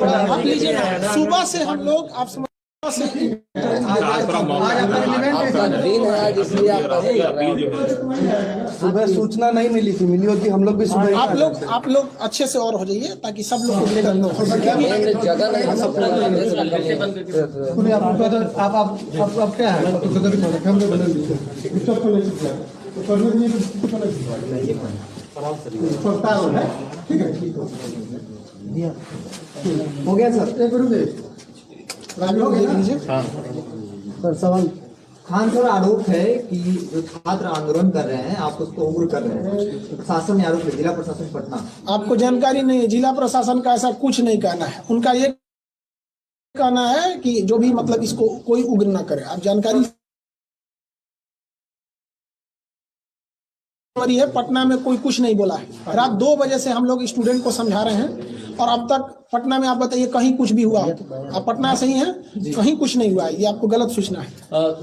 आप लीजिए, सुबह से हम लोग आप सुबह सूचना नहीं मिली थी, मिली होती हम लोग भी सुबह। आप लोग अच्छे से और हो जाइए ताकि सब लोग आप क्या है हो गया सर। सर सवाल खान सर, आरोप है कि जो छात्र आंदोलन कर रहे हैं आप उसको उग्र कर रहे हैं, प्रशासन ने आरोप है, जिला प्रशासन पटना। आपको जानकारी नहीं है, जिला प्रशासन का ऐसा कुछ नहीं कहना है। उनका ये कहना है कि जो भी मतलब इसको कोई उग्र ना करे। आप जानकारी है, पटना में कोई कुछ नहीं बोला है। रात 2 बजे से हम लोग स्टूडेंट को समझा रहे हैं और अब तक पटना में आप बताइए कहीं कुछ भी हुआ हो? आप पटना से ही हैं, कहीं कुछ नहीं हुआ है। ये आपको गलत सूचना है।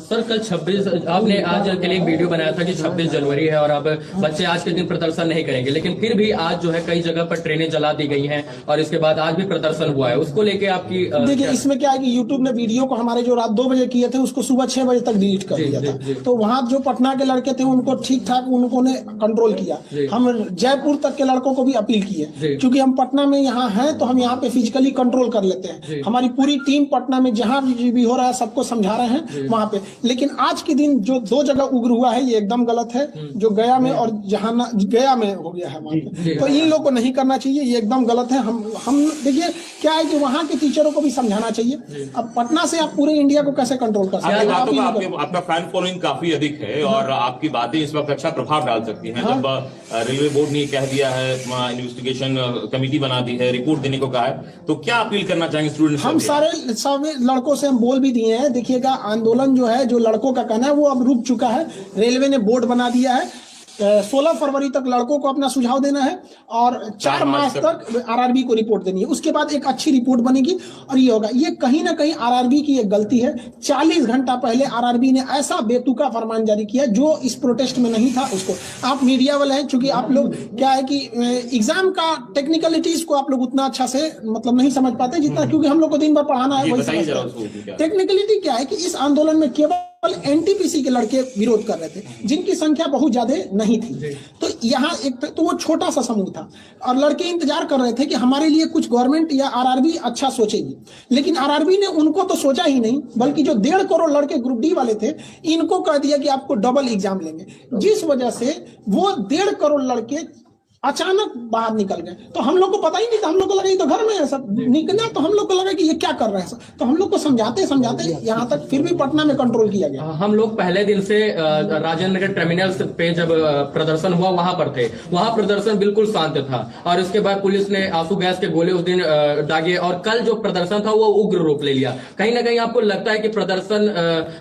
सर कल 26 आपने आज के लिए एक वीडियो बनाया था कि 26 जनवरी है और अब बच्चे आज के दिन प्रदर्शन नहीं करेंगे, लेकिन फिर भी आज जो है कई जगह पर ट्रेनें जला दी गई हैं और इसके बाद आज भी प्रदर्शन हुआ है। उसको लेके आपकी देखिए, इसमें क्या है कि यूट्यूब ने वीडियो को हमारे जो रात 2 बजे किए थे उसको सुबह 6 बजे तक डिलीट कर दिया था। तो वहाँ जो पटना के लड़के थे उनको ठीक ठाक उन्होंने कंट्रोल किया। हम जयपुर तक के लड़कों को भी अपील किए, क्योंकि हम पटना में यहाँ हैं तो हम यहाँ पे फिजिकली कंट्रोल कर लेते हैं। हमारी पूरी टीम पटना में जहां भी हो रहा है सबको समझा रहे हैं वहां पे। लेकिन आज के दिन जो 2 जगह उग्र हुआ है ये एकदम गलत है, जो गया में और गया में हो गया है वहां पे। तो इन लोग को नहीं करना चाहिए, ये एकदम गलत है। हम देखिए क्या है कि वहां के टीचरों को भी समझाना चाहिए। अब पटना से आप पूरे इंडिया को कैसे कंट्रोल कर सकते हैं? आपका फैन फॉलोइंग काफी अधिक है और आपकी बातें इस वक्त अच्छा प्रभाव डाल सकती हैं। जब रेलवे बोर्ड ने कह दिया है, इन्वेस्टिगेशन कमेटी बना दी है, रिपोर्ट देने को कहा है, तो क्या अपील करना चाहेंगे स्टूडेंट्स? हम सारे लड़कों से हम बोल भी दिए हैं। देखिएगा, आंदोलन जो है, जो लड़कों का कहना है वो अब रुक चुका है। रेलवे ने बोर्ड बना दिया है। 16 फरवरी तक लड़कों को अपना सुझाव देना है और 4 मार्च तक आरआरबी को रिपोर्ट देनी है। उसके बाद एक अच्छी रिपोर्ट बनेगी और ये होगा। ये कहीं ना कहीं आरआरबी की एक गलती है। 40 घंटा पहले आरआरबी ने ऐसा बेतुका फरमान जारी किया जो इस प्रोटेस्ट में नहीं था। उसको आप मीडिया वाले हैं, चूंकि आप लोग क्या है कि एग्जाम का टेक्निकलिटीज को आप लोग उतना अच्छा से मतलब नहीं समझ पाते जितना, क्योंकि हम लोग को दिन भर पढ़ाना है। टेक्निकलिटी क्या है कि इस आंदोलन में केवल एनटीपीसी के लड़के विरोध कर रहे थे, जिनकी संख्या बहुत ज्यादा नहीं थी। तो यहाँ एक तो वो छोटा सा समूह था और लड़के इंतजार कर रहे थे कि हमारे लिए कुछ गवर्नमेंट या आरआरबी अच्छा सोचेगी। लेकिन आरआरबी ने उनको तो सोचा ही नहीं, बल्कि जो 1.5 करोड़ लड़के ग्रुप डी वाले थे इनको कह दिया कि आपको डबल एग्जाम लेंगे, जिस वजह से वो 1.5 करोड़ लड़के अचानक बाहर निकल गए। तो हम लोग को पता ही नहीं था, हम लोग को लगा ये तो घर में है सब निकलना, तो हम लोग को लगा कि ये क्या कर रहे हैं सब। तो हम लोग को समझाते समझाते यहाँ तक फिर भी पटना में कंट्रोल किया गया। हम लोग पहले दिन से राजेंद्र नगर टर्मिनल पे जब प्रदर्शन हुआ वहां पर थे। वहां प्रदर्शन बिल्कुल शांत था और उसके बाद पुलिस ने आंसू गैस के गोले उस दिन दागे और कल जो प्रदर्शन था वो उग्र रूप ले लिया। कहीं ना कहीं आपको लगता है कि प्रदर्शन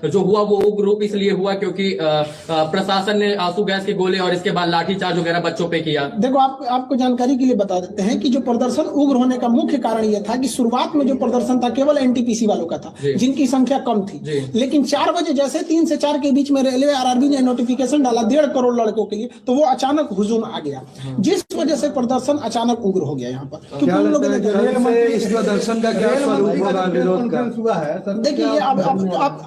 जो हुआ वो उग्र रूप इसलिए हुआ क्योंकि प्रशासन ने आंसू गैस के गोले और इसके बाद लाठीचार्ज वगैरह बच्चों पे किया? आपको जानकारी के लिए बता देते हैं कि जो प्रदर्शन उग्र होने का मुख्य कारण यह था कि शुरुआत में जो प्रदर्शन था केवल एनटीपीसी वालों का था, जिनकी संख्या कम थी। लेकिन 4 बजे जैसे 3 से 4 के बीच में रेलवे आरआरबी ने नोटिफिकेशन डाला 1.5 करोड़ लड़कों के लिए, तो वो अचानक हुजूम आ गया, जिस वजह से प्रदर्शन अचानक उग्र हो गया। यहाँ पर इस प्रदर्शन का क्या स्वरूप हुआ है? देखिए, अब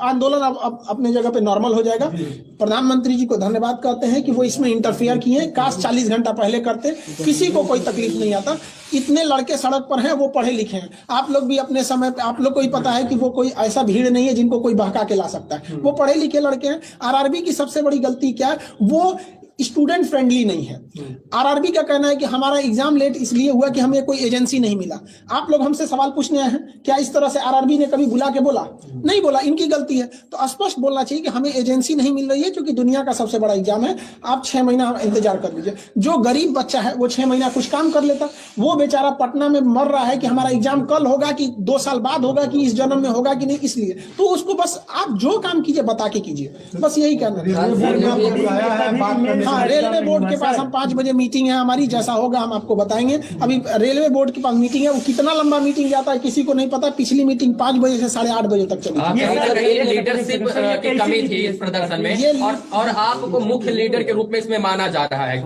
आंदोलन अब अपने जगह पे नॉर्मल हो जाएगा। प्रधानमंत्री जी को धन्यवाद करते हैं कि वो इसमें इंटरफियर किए। काश 40 घंटा पहले करते, किसी को कोई तकलीफ नहीं आता। इतने लड़के सड़क पर हैं, वो पढ़े लिखे हैं। आप लोग भी अपने समय पे, आप लोग को ही पता है कि वो कोई ऐसा भीड़ नहीं है जिनको कोई बहका के ला सकता है। वो पढ़े लिखे लड़के हैं। आरआरबी की सबसे बड़ी गलती क्या है, वो स्टूडेंट फ्रेंडली नहीं है। आरआरबी का कहना है कि हमारा एग्जाम लेट इसलिए हुआ कि हमें कोई एजेंसी नहीं मिला। आप लोग हमसे सवाल पूछने आए हैं, क्या इस तरह से आरआरबी ने कभी बुला के बोला? नहीं बोला, इनकी गलती है। तो स्पष्ट बोलना चाहिए कि हमें एजेंसी नहीं मिल रही है, क्योंकि दुनिया का सबसे बड़ा एग्जाम है। आप 6 महीना इंतजार कर लीजिए। जो गरीब बच्चा है वो 6 महीना कुछ काम कर लेता, वो बेचारा पटना में मर रहा है कि हमारा एग्जाम कल होगा कि 2 साल बाद होगा कि इस जन्म में होगा कि नहीं। इसलिए तो उसको बस आप जो काम कीजिए बता के कीजिए, बस यही कहना है। हाँ, रेलवे बोर्ड के पास हम 5 बजे मीटिंग है हमारी, जैसा होगा हम आपको बताएंगे। अभी रेलवे बोर्ड के पास मीटिंग है, वो कितना लंबा मीटिंग जाता है किसी को नहीं पता। पिछली मीटिंग 5 बजे से 8:30 बजे तक चली। लीडरशिप की कमी थी इस प्रदर्शन में, और आपको मुख्य लीडर के रूप में इसमें माना जा रहा है।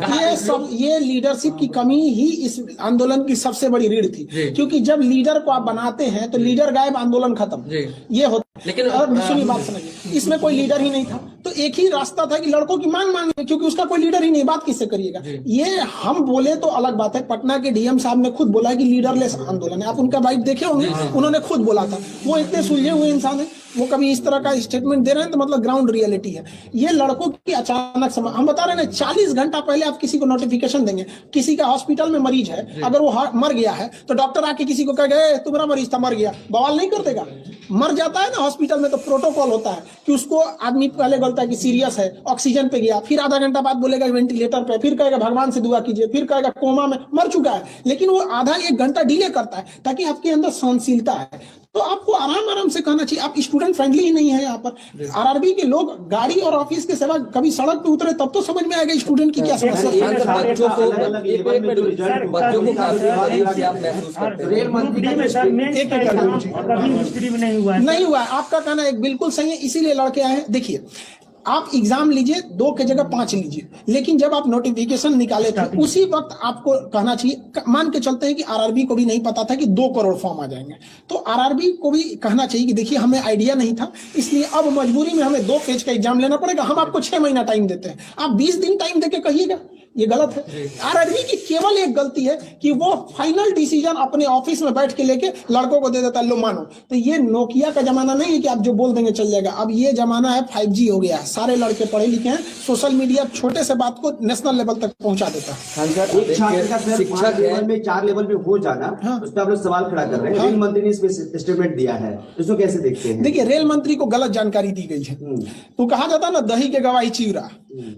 ये लीडरशिप की कमी ही इस आंदोलन की सबसे बड़ी रीढ़ थी, क्योंकि जब लीडर को आप बनाते हैं तो लीडर गायब, आंदोलन खत्म, ये होता। लेकिन सुनिए बात सुनिए, इसमें कोई लीडर ही नहीं था, तो एक ही रास्ता था कि लड़कों की मांग मांगे, क्योंकि उसका कोई लीडर ही नहीं, बात किससे करिएगा। ये हम बोले तो अलग बात है, पटना के डीएम साहब ने खुद बोला कि लीडरलेस आंदोलन है। आप उनका बाइट देखे होंगे, उन्होंने खुद बोला था। वो इतने सुलझे हुए इंसान है, वो कभी इस तरह का स्टेटमेंट दे रहे हैं तो मतलब ग्राउंड रियलिटी है। ये लड़कों की अचानक हम बता रहे हैं 40 घंटा पहले आप किसी को नोटिफिकेशन देंगे, किसी का हॉस्पिटल में मरीज है, अगर वो मर गया है तो डॉक्टर आके किसी को कह गए तुम्हारा मरीज था मर गया, बवाल नहीं कर देगा। मर जाता है ना हॉस्पिटल में तो प्रोटोकॉल होता है कि उसको आदमी पहले बोलता है कि सीरियस है, ऑक्सीजन पे गया, फिर आधा घंटा बाद बोलेगा वेंटिलेटर पे, फिर कहेगा भगवान से दुआ कीजिए, फिर कहेगा कोमा में मर चुका है, लेकिन वो आधा 1 घंटा डिले करता है ताकि आपके अंदर सहनशीलता है। तो आपको आराम आराम से कहना चाहिए। आप स्टूडेंट फ्रेंडली ही नहीं है यहाँ पर। आरआरबी के लोग गाड़ी और ऑफिस के सेवा कभी सड़क पे उतरे तब तो समझ में आएगा स्टूडेंट की क्या समस्या है। नहीं हुआ, आपका कहना एक बिल्कुल सही है, इसीलिए लड़के आए हैं। देखिए, आप एग्जाम लीजिए 2 की जगह 5 लीजिए, लेकिन जब आप नोटिफिकेशन निकाले थे उसी वक्त आपको कहना चाहिए। मान के चलते हैं कि आरआरबी को भी नहीं पता था कि 2 करोड़ फॉर्म आ जाएंगे, तो आरआरबी को भी कहना चाहिए कि देखिए हमें आइडिया नहीं था, इसलिए अब मजबूरी में हमें 2 पेज का एग्जाम लेना पड़ेगा। हम आपको 6 महीना टाइम देते हैं, आप 20 दिन टाइम देके कहिएगा, ये गलत है। आरआरबी की केवल एक गलती है कि वो फाइनल डिसीजन अपने ऑफिस में बैठ के लेके लड़कों को दे देता है, लो मानो। तो ये नोकिया का जमाना नहीं है कि आप जो बोल देंगे चल जाएगा। अब ये जमाना है 5G हो गया है, सारे लड़के पढ़े लिखे हैं, सोशल मीडिया छोटे से बात को नेशनल लेवल तक पहुंचा देता है। एक छात्र का सर 5 लेवल में 4 लेवल पे हो जाना, उस पर आप लोग सवाल खड़ा कर रहे हैं। रेल मंत्री ने इस पे स्टेटमेंट दिया है, इसको कैसे देखते हैं? देखिए, रेल मंत्री को गलत जानकारी दी गई है। तो कहा जाता है ना दही के गवाही चिवरा,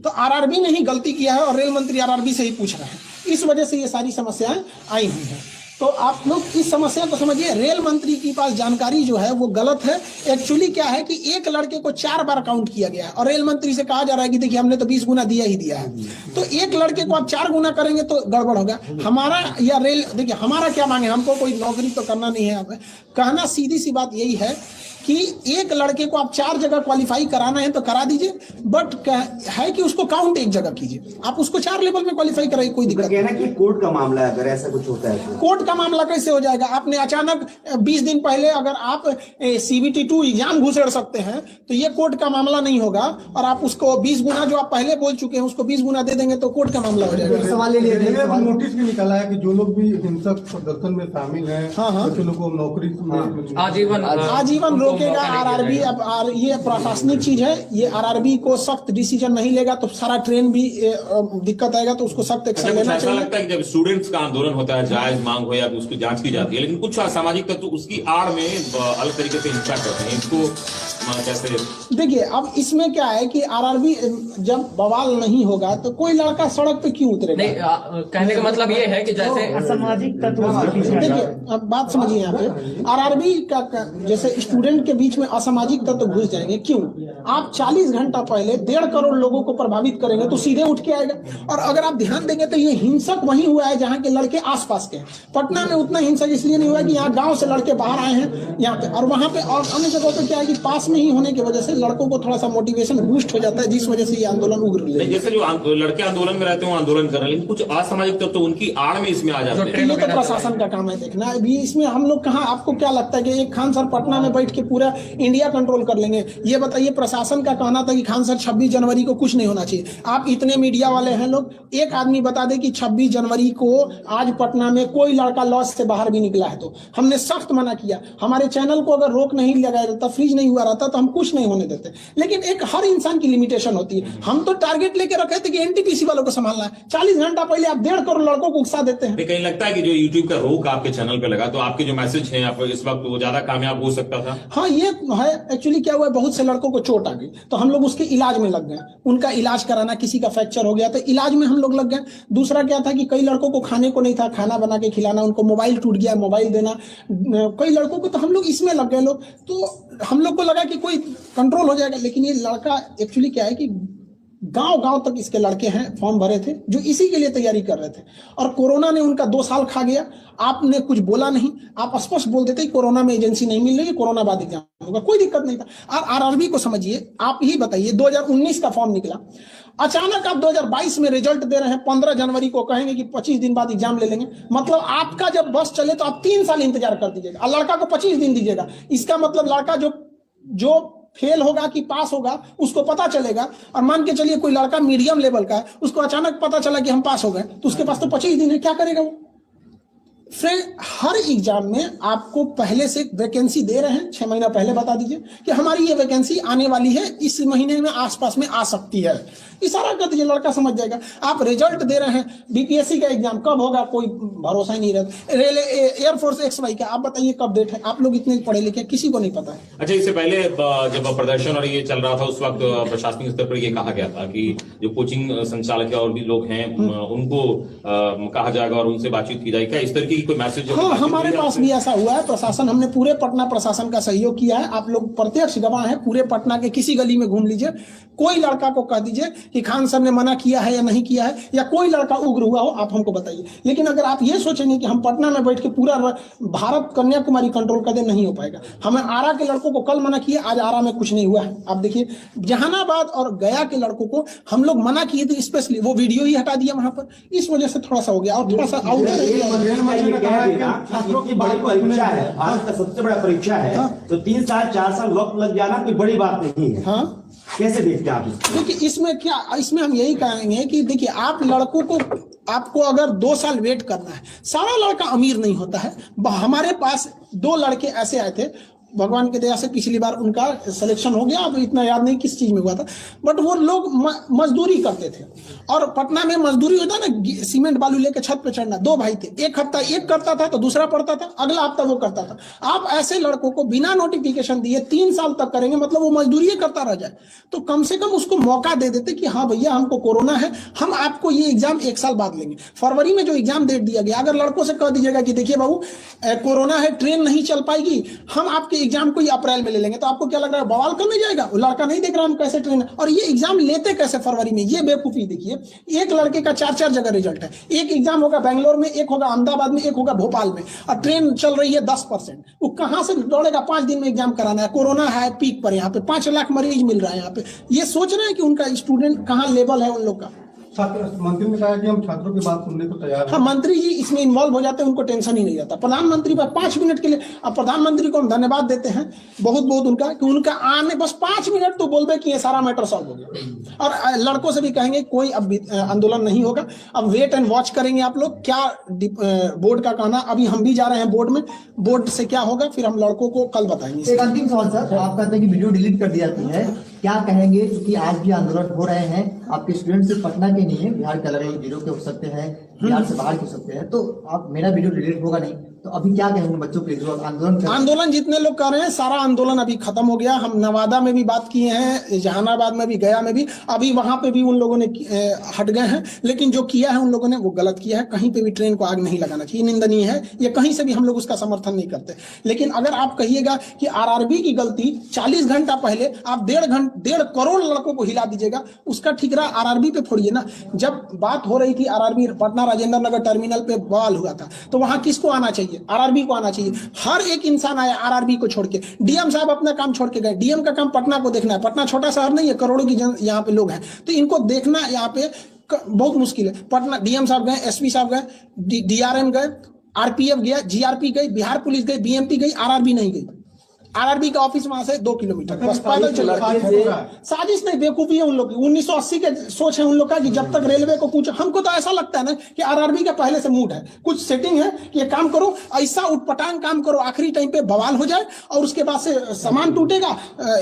तो आरआरबी ने ही गलती किया है और रेल मंत्री आरआरबी से ही पूछ रहे हैं। इस वजह से ये सारी समस्याएं आई हुई हैं। तो आप लोग इस समस्या को समझिए, रेल मंत्री के पास जानकारी जो है वो गलत है। एक्चुअली क्या है कि एक लड़के को 4 बार काउंट किया गया है और रेल मंत्री से कहा जा रहा है कि देखिए हमने तो 20 गुना दिया ही दिया है। तो एक लड़के को आप 4 गुना करेंगे तो गड़बड़ होगा। हमारा या रेल, देखिए हमारा क्या मांगे, हमको कोई नौकरी तो करना नहीं है। हमें कहना सीधी सी बात यही है कि एक लड़के को आप 4 जगह क्वालिफाई कराना है तो करा दीजिए, बट है कि उसको काउंट 1 जगह कीजिए। आप उसको 4 लेवल में क्वालिफाई कराइए, कोई दिक्कत नहीं। कहना कि कोर्ट का मामला है, अगर ऐसा कुछ होता है तो कोर्ट का मामला कैसे हो जाएगा? आपने अचानक 20 दिन पहले अगर आप CBT 2 एग्जाम घुसेड़ सकते हैं तो ये कोर्ट का मामला नहीं होगा, और आप उसको 20 गुना जो आप पहले बोल चुके हैं उसको 20 गुना दे देंगे तो कोर्ट का मामला हो जाएगा। सवाल ले नोटिस भी निकाला है कि जो लोग भी हिंसक प्रदर्शन में शामिल हैं, कुछ लोगों को नौकरी आजीवन रोकेगा आरआरबी। अब ये प्रशासनिक चीज है, ये आरआरबी को सख्त डिसीजन नहीं लेगा तो सारा ट्रेन भी दिक्कत आएगा, तो उसको सख्त एक्शन लेना ऐसा चाहिए। लगता है कि जब स्टूडेंट्स का आंदोलन होता है, जायज मांग हो या उसकी जांच की जाती है, लेकिन कुछ असामाजिक तत्व उसकी आड़ में अलग तरीके से हिंसा करते हैं, इसको कैसे? देखिए, अब इसमें क्या है कि आरआरबी जब बवाल नहीं होगा तो कोई लड़का सड़क पे क्यों उतरेगा? नहीं, कहने का मतलब ये है कि जैसे असामाजिक तत्व, देखिए अब बात समझिए, यहाँ पे आरआरबी का जैसे स्टूडेंट के बीच में असामाजिक तत्व घुस जाएंगे। क्यों? आप 40 घंटा पहले 1.5 करोड़ लोगों को प्रभावित करेंगे तो सीधे उठ के आएगा। और अगर आप ध्यान देंगे तो ये हिंसक वहीं हुआ है जहाँ के लड़के आसपास के हैं। पटना में उतना हिंसक इसलिए नहीं हुआ कि यहाँ गाँव से लड़के बाहर आए हैं यहाँ पे, और वहाँ पे और अन्य जगहों पे क्या है कि पास में ही होने की वजह से लड़कों को थोड़ा सा मोटिवेशन बूस्ट हो जाता है, जिस वजह से ये आंदोलन उग्र ले। जैसे जो लड़के आंदोलन में रहते हैं वो आंदोलन कर रहे हैं, लेकिन कुछ असामाजिक तत्व उनकी आड़ में इसमें आ जाते हैं। ये तो प्रशासन का काम है देखना। अभी इसमें हम लोग कहाँ, आपको क्या लगता है कि एक खान सर पटना में बैठ के पूरा इंडिया कंट्रोल कर लेंगे? ये बताइए, प्रशासन का कहना था कि खान सर 26 जनवरी को कुछ नहीं होना चाहिए। आप इतने मीडिया वाले हैं लोग, एक आदमी बता दे कि 26 जनवरी को आज पटना में कोई लड़का लॉस से बाहर भी निकला है तो हमने सख्त मना किया। हमारे चैनल को अगर रोक नहीं लगाया रहता, फ्रीज नहीं हुआ रहता तो हम कुछ नहीं होने देते। लेकिन एक हर इंसान की लिमिटेशन होती है। हम तो टारगेट लेके रखे थे कि एनटीपीसी वालों को संभालना है। 40 घंटा पहले आप 1.5 करोड़ लड़कों को उकसा देते हैं। कहीं लगता है कि जो यूट्यूब का रोक आपके चैनल पे लगा तो आपके जो मैसेज हैं आप इस वक्त वो ज्यादा कामयाब हो सकता था? हाँ, ये है। एक्चुअली क्या हुआ है, बहुत से लड़कों को चोट आ गई तो हम लोग उसके इलाज में लग गए। उनका इलाज कराना, किसी का फ्रैक्चर हो गया तो इलाज में हम लोग लग गए। दूसरा क्या था कि कई लड़कों को खाने को नहीं था, खाना बना के खिलाना, उनको मोबाइल टूट गया, मोबाइल देना कई लड़कों को, तो हम लोग इसमें लग गए लोग। तो हम लोग को लगा कि कोई कंट्रोल हो जाएगा, लेकिन ये लड़का एक्चुअली क्या है कि गांव गांव तक इसके लड़के हैं फॉर्म भरे थे जो इसी के लिए तैयारी कर रहे थे, और कोरोना ने उनका 2 साल खा गया। आपने कुछ बोला नहीं, आप स्पष्ट बोल देते कोरोना में एजेंसी नहीं मिल रही है, कोरोना बाद एग्जाम होगा, कोई दिक्कत नहीं था। और आरआरबी को समझिए, आप ही बताइए 2019 का फॉर्म निकला, अचानक आप 2022 में रिजल्ट दे रहे हैं, 15 जनवरी को कहेंगे कि 25 दिन बाद एग्जाम ले लेंगे। मतलब आपका जब बस चले तो आप 3 साल इंतजार कर दीजिएगा, और लड़का को 25 दिन दीजिएगा। इसका मतलब लड़का जो फेल होगा कि पास होगा उसको पता चलेगा। और मान के चलिए कोई लड़का मीडियम लेवल का है, उसको अचानक पता चला कि हम पास हो गए, तो उसके पास तो 25 दिन है, क्या करेगा वो? फ्रेंड, हर एग्जाम में आपको पहले से वैकेंसी दे रहे हैं, 6 महीना पहले बता दीजिए कि हमारी ये वैकेंसी आने वाली है, इस महीने में आसपास में आ सकती है, इशारा कर दीजिए, लड़का समझ जाएगा। आप रिजल्ट दे रहे हैं, बीपीएससी का एग्जाम कब होगा कोई भरोसा ही नहीं रहता। रेलवे एयरफोर्स XY का आप बताइए कब डेट है? आप लोग इतने पढ़े लिखे, किसी को नहीं पता है। अच्छा, इससे पहले जब प्रदर्शन और ये चल रहा था उस वक्त प्रशासनिक स्तर पर ये कहा गया था कि जो कोचिंग संचालक और भी लोग हैं उनको कहा जाएगा और उनसे बातचीत की जाएगी, क्या इस तरीके की कोई मैसेज? हाँ, हमारे पास भी ऐसा हुआ है। प्रशासन, हमने पूरे पटना प्रशासन का सहयोग किया है, आप लोग प्रत्यक्ष गवाह हैं। पूरे पटना के किसी गली में घूम लीजिए, कोई लड़का को कह दीजिए कि खान सर ने मना किया है या नहीं किया है, या कोई लड़का उग्र हुआ हो, आप हमको बताइए। लेकिन अगर आप ये सोचेंगे कि हम पटना में बैठ के पूरा भारत कन्याकुमारी कंट्रोल कर दे, नहीं हो पाएगा। हमें आरा के लड़कों को कल मना किया, आज आरा में कुछ नहीं हुआ है। आप देखिए, जहानाबाद और गया के लड़कों को हम लोग मना किए थे, स्पेशली वो वीडियो ही हटा दिया वहां पर, इस वजह से थोड़ा सा हो गया। और थोड़ा सा छात्रों की बड़ी परीक्षा है, भारत का सबसे बड़ा परीक्षा है, तो 3 साल 4 साल वक्त लग जाना कोई बड़ी बात नहीं है। हाँ, कैसे देखते हैं आप इसको? देखिए, इसमें हम यही कहेंगे कि देखिए, आप लड़कों को, आपको अगर 2 साल वेट करना है, सारा लड़का अमीर नहीं होता है। हमारे पास 2 लड़के ऐसे आए थे, भगवान की दया से पिछली बार उनका सिलेक्शन हो गया, अब इतना याद नहीं किस चीज में हुआ था, बट वो लोग मजदूरी करते थे। और पटना में मजदूरी होता है ना, सीमेंट बालू लेके छत पे चढ़ना। 2 भाई थे, एक हफ्ता एक करता था तो दूसरा पढ़ता था, अगला हफ्ता वो करता था। आप ऐसे लड़कों को बिना नोटिफिकेशन दिए 3 साल तक करेंगे, मतलब वो मजदूरी करता रह जाए। तो कम से कम उसको मौका दे देते कि हाँ भैया, हमको कोरोना है, हम आपको ये एग्जाम 1 साल बाद लेंगे। फरवरी में जो एग्जाम डेट दिया गया, अगर लड़कों से कह दीजिएगा कि देखिए बाबू, कोरोना है, ट्रेन नहीं चल पाएगी, हम आपके एग्जाम को अप्रैल में ले लेंगे, तो आपको क्या लग रहा है, बवाल करने जाएगा? वो लड़का नहीं देख रहा हम कैसे ट्रेन, और ये एग्जाम लेते कैसे फरवरी में? ये बेवकूफी देखिए, एक लड़के का 4 जगह रिजल्ट है, एक एग्जाम होगा बेंगलोर में, एक होगा अहमदाबाद में, एक होगा भोपाल में, और ट्रेन चल रही है 10%। वो कहां से दौड़ेगा? 5 दिन में एग्जाम कराना है, कोरोना है पीक पर, यहाँ पे 5 लाख मरीज मिल रहा है। यहाँ पे ये सोच रहे हैं कि उनका स्टूडेंट कहाँ लेवल है उन लोग का। मंत्री ने कहा कि हम छात्रों की बात सुनने को तैयार हैं। हाँ, मंत्री जी इसमें इन्वॉल्व हो जाते हैं, उनको टेंशन ही नहीं रहता। प्रधानमंत्री पर 5 मिनट के लिए, अब प्रधानमंत्री को हम धन्यवाद देते हैं बहुत बहुत उनका, कि उनका आने बस 5 मिनट तो बोल दे कि ये सारा मैटर सॉल्व हो गया। और लड़कों से भी कहेंगे कोई अब आंदोलन नहीं होगा, अब वेट एंड वॉच करेंगे आप लोग, क्या बोर्ड का कहना। अभी हम भी जा रहे हैं बोर्ड में, बोर्ड से क्या होगा फिर हम लड़कों को कल बताएंगे। एक अंतिम सवाल सर, आप कहते हैं कि वीडियो डिलीट कर दी जाती है, क्या कहेंगे? क्योंकि आज भी आंदोलन हो रहे हैं, आपके स्टूडेंट सिर्फ पटना के नहीं है, बिहार के अलग अलग जिलों के हो सकते हैं, बिहार से बाहर के हो सकते हैं, तो आप, मेरा वीडियो डिलीट होगा नहीं, तो अभी क्या कहेंगे बच्चों के लिए आंदोलन जितने लोग कर रहे हैं, सारा आंदोलन अभी खत्म हो गया। हम नवादा में भी बात किए हैं, जहानाबाद में भी, गया में भी, अभी वहां पे भी उन लोगों ने हट गए हैं। लेकिन जो किया है उन लोगों ने वो गलत किया है, कहीं पे भी ट्रेन को आग नहीं लगाना चाहिए, निंदनीय है ये, कहीं से भी हम लोग उसका समर्थन नहीं करते। लेकिन अगर आप कहिएगा कि आरआरबी की गलती 40 घंटा पहले आप 1.5 करोड़ लड़कों को हिला दीजिएगा, उसका ठिकरा आरआरबी पे फोड़िए ना। जब बात हो रही थी आरआरबी पटना राजेंद्र नगर टर्मिनल पे बवाल हुआ था, तो वहां किसको आना चाहिए? आरआरबी को आना चाहिए। हर एक इंसान आया आरआरबी को छोड़ के। डीएम साहब अपना काम छोड़ के गए, डीएम का काम पटना को देखना है। पटना छोटा शहर नहीं है, करोड़ों की यहाँ पे लोग हैं, तो इनको देखना यहाँ पे बहुत मुश्किल है। पटना डीएम साहब गए, एसपी साहब गए, डीआरएम गए, आरपीएफ गया, जीआरपी गई, बिहार पुलिस गई, बीएमपी गई, आरआरबी नहीं गई। आरआरबी का ऑफिस वहां से 2 किलोमीटर, बस पैदल चल रहा है। साजिश नहीं, बेवकूफी है उन लोग की। 1980 के सोच है उन लोग का कि जब तक रेलवे को पूछो, हमको तो ऐसा लगता है ना कि आरआरबी का पहले से मूड है, कुछ सेटिंग है कि ये काम करो, ऐसा उटपटांग काम करो, आखिरी टाइम पे बवाल हो जाए और उसके बाद से सामान टूटेगा,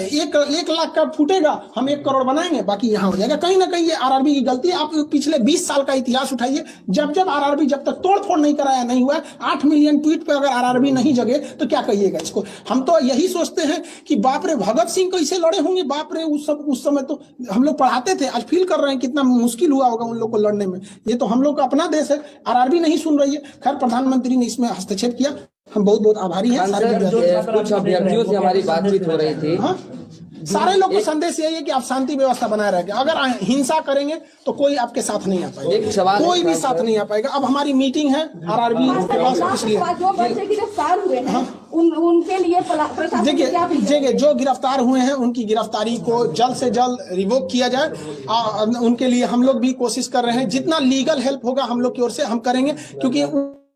1 लाख का फूटेगा, हम 1 करोड़ बनाएंगे, बाकी यहाँ हो जाएगा। कहीं ना कहीं ये आरआरबी की गलती है। आप पिछले 20 साल का इतिहास उठाइए, जब जब आरआरबी जब तक तोड़फोड़ नहीं कराया नहीं हुआ। 8 मिलियन ट्वीट पे अगर आरआरबी नहीं जगे तो क्या कहिएगा इसको। हम तो यही सोचते हैं कि बाप रे, भगत सिंह कैसे लड़े होंगे, बाप रे, उस समय तो हम लोग पढ़ाते थे, आज फील कर रहे हैं कितना मुश्किल हुआ होगा उन लोग को लड़ने में। ये तो हम लोग का अपना देश है, आरआरबी नहीं सुन रही है। खैर, प्रधानमंत्री ने इसमें हस्तक्षेप किया, हम बहुत बहुत आभारी हैं। कुछ अभ्यर्थियों से हमारी बातचीत हो रही थी। सारे लोग को संदेश यही है कि आप शांति व्यवस्था बनाए रखें। अगर हिंसा करेंगे तो कोई आपके साथ नहीं आ पाएगा, कोई भी साथ नहीं आ पाएगा। अब हमारी मीटिंग है आरआरबी के पास, इसलिए जो बच्चे गिरफ्तार हुए हैं उनके लिए देखिए जो गिरफ्तार हुए हैं उनकी गिरफ्तारी को जल्द से जल्द रिवोक किया जाए। उनके लिए हम लोग भी कोशिश कर रहे हैं, जितना लीगल हेल्प होगा हम लोग की ओर से हम करेंगे, क्योंकि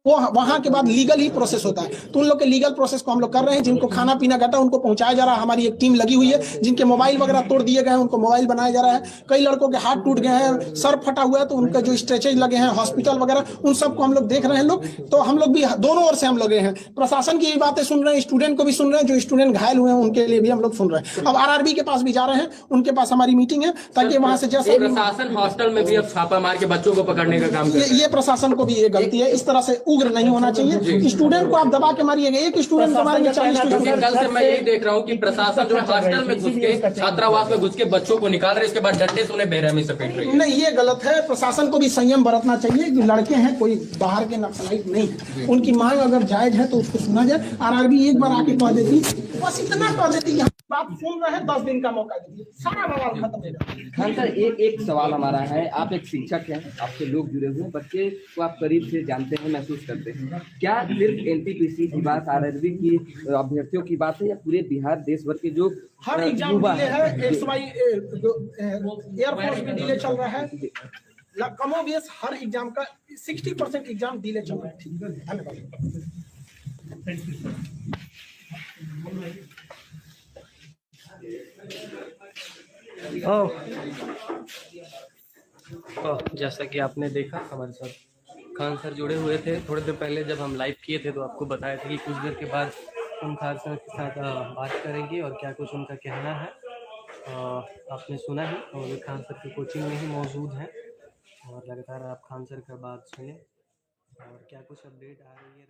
वो वहां के बाद लीगल ही प्रोसेस होता है। तो उन लोग के लीगल प्रोसेस को हम लोग कर रहे हैं। जिनको खाना पीना घटा उनको पहुंचाया जा रहा है, हमारी एक टीम लगी हुई है। जिनके मोबाइल वगैरह तोड़ दिए गए हैं उनको मोबाइल बनाया जा रहा है। कई लड़कों के हाथ टूट गए हैं, सर फटा हुआ है, तो उनका जो स्ट्रेचेज लगे हैं हॉस्पिटल वगैरह, उन सबको हम लोग देख रहे हैं लोग। तो हम लोग भी दोनों ओर से हम लगे हैं, प्रशासन की भी बातें सुन रहे हैं, स्टूडेंट को भी सुन रहे हैं, जो स्टूडेंट घायल हुए हैं उनके लिए भी हम लोग सुन रहे हैं। अब आरआरबी के पास भी जा रहे हैं, उनके पास हमारी मीटिंग है, ताकि वहां से जैसे प्रशासन हॉस्टल में भी अब छापा मार के बच्चों को पकड़ने का काम कर रहा है। ये प्रशासन को भी ये गलती है, इस तरह से उग्र नहीं होना चाहिए। स्टूडेंट को आप दबा के मारिएगा, एक स्टूडेंट को मारेंगे 40 स्टूडेंट। कल से मैं यही देख रहा हूँ कि प्रशासन जो है हॉस्टल में घुस के छात्रावास में घुस के बच्चों को निकाल रहे, इसके बाद डंडे से उन्हें बेरहमी से पीट रही है। नहीं, ये गलत है। प्रशासन को भी संयम बरतना चाहिए कि लड़के हैं, कोई बाहर के नक्सलाइट नहीं है। उनकी मांग अगर जायज है तो उसको सुना जाए। आरआरबी एक बार आके कह देती, बस इतना कह देती, बात सुन रहे हैं, 10 दिन का मौका दीजिए, सारा बवाल खत्म हो जाए। खान सर, एक सवाल हमारा है, आप एक शिक्षक हैं, आपसे लोग जुड़े हुए हैं, बच्चे को आप करीब से जानते हैं, महसूस करते हैं। क्या सिर्फ एनटीपीसी की बात, आरआरबी की अभ्यर्थियों की बात है, या पूरे बिहार देश भर के जो हर एग्जाम डिले है? एयरफोर्स में डिले चल रहा है, कमोबेश हर एग्जाम का 60% एग्जाम डिले चल रहा है। ठीक है, धन्यवाद। जैसा कि आपने देखा, हमारे साथ खान सर जुड़े हुए थे। थोड़ी देर पहले जब हम लाइव किए थे तो आपको बताया था कि कुछ देर के बाद हम खान सर के साथ बात करेंगे और क्या कुछ उनका कहना है। आपने सुना ही, और खान सर की कोचिंग में ही मौजूद हैं और लगातार आप खान सर का बात सुने और क्या कुछ अपडेट आ रही है।